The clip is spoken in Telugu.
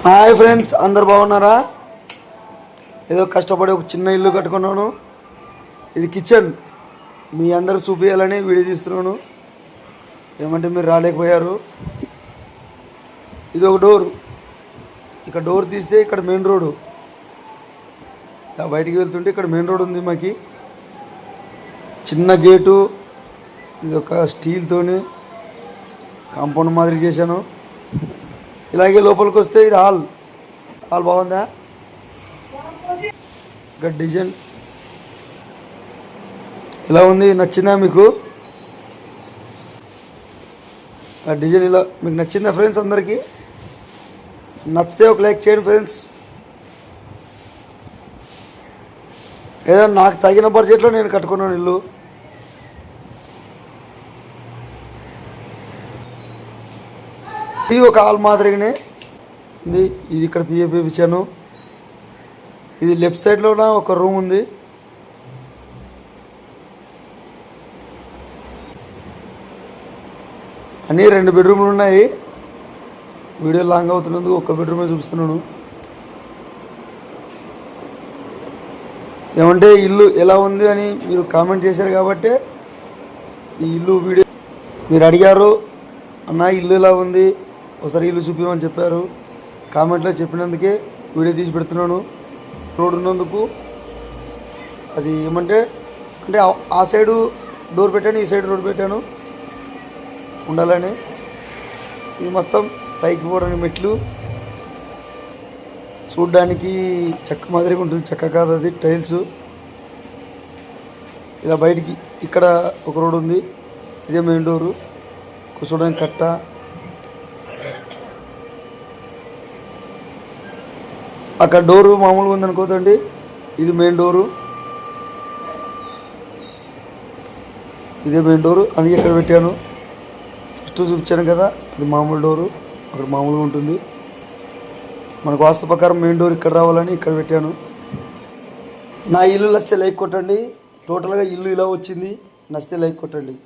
హాయ్ ఫ్రెండ్స్, అందరు బాగున్నారా? ఏదో కష్టపడి ఒక చిన్న ఇల్లు కట్టుకున్నాను. ఇది కిచెన్. మీ అందరూ చూపించాలని వీడియో తీస్తున్నాను. ఏమంటే మీరు రాలేకపోయారు. ఇది ఒక డోర్. ఇక్కడ డోర్ తీస్తే ఇక్కడ మెయిన్ రోడ్డు. ఇలా బయటికి వెళ్తుంటే ఇక్కడ మెయిన్ రోడ్ ఉంది. మాకి చిన్న గేటు. ఇది ఒక స్టీల్తోని కాంపౌండ్ మాదిరి చేశాను. ఇలాగే లోపలికి వస్తే ఇది హాల్ బాగుందా? ఇక్కడ డిజైన్ ఇలా ఉంది. నచ్చిందా మీకు? ఆ డిజైన్ ఇలా మీకు నచ్చిందా ఫ్రెండ్స్? అందరికీ నచ్చితే ఒక లైక్ చేయండి ఫ్రెండ్స్. ఏదో నాకు తగిన బడ్జెట్లో నేను కట్టుకున్నాను ఇల్లు. ఇది ఒక హాల్ మాదిరిగానే ఉంది. ఇది ఇక్కడ పిఎఫ్ ఇచ్చాను. ఇది లెఫ్ట్ సైడ్లో ఒక రూమ్ ఉంది. అన్నీ 2 బెడ్రూమ్లు ఉన్నాయి. వీడియో లాంగ్ అవుతున్నందుకు ఒక బెడ్రూమే చూపిస్తున్నాను. ఏమంటే ఇల్లు ఎలా ఉంది అని మీరు కామెంట్ చేశారు కాబట్టి ఈ ఇల్లు వీడియో మీరు అడిగారు. అన్న ఇల్లు ఎలా ఉంది, ఒకసారి ఇల్లు చూపించమని చెప్పారు. కామెంట్లో చెప్పినందుకే వీడియో తీసి పెడుతున్నాను. రోడ్ ఉన్నందుకు అది ఏమంటే అంటే ఆ సైడు డోర్ పెట్టాను, ఈ సైడ్ రోడ్ పెట్టాను ఉండాలని. ఇది మొత్తం పైకి పోవడానికి మెట్లు. చూడ్డానికి చెక్క మాదిరిగా ఉంటుంది. చెక్క కాదు, అది టైల్స్. ఇలా బయటికి ఇక్కడ ఒక రోడ్ ఉంది. ఇదే మెయిన్ డోరు. కూర్చోడానికి కట్ట. అక్కడ డోరు మామూలుగా ఉందనుకోదండి. ఇది మెయిన్ డోరు. ఇదే మెయిన్ డోరు, అందుకే ఇక్కడ పెట్టాను. ఫస్ట్ చూపించాను కదా, ఇది మామూలు డోరు. అక్కడ మామూలుగా ఉంటుంది. మనకు వాస్తు ప్రకారం మెయిన్ డోర్ ఇక్కడ రావాలని ఇక్కడ పెట్టాను. నా ఇల్లు నచ్చితే లైక్ కొట్టండి. టోటల్గా ఇల్లు ఇలా వచ్చింది. నచ్చితే లైక్ కొట్టండి.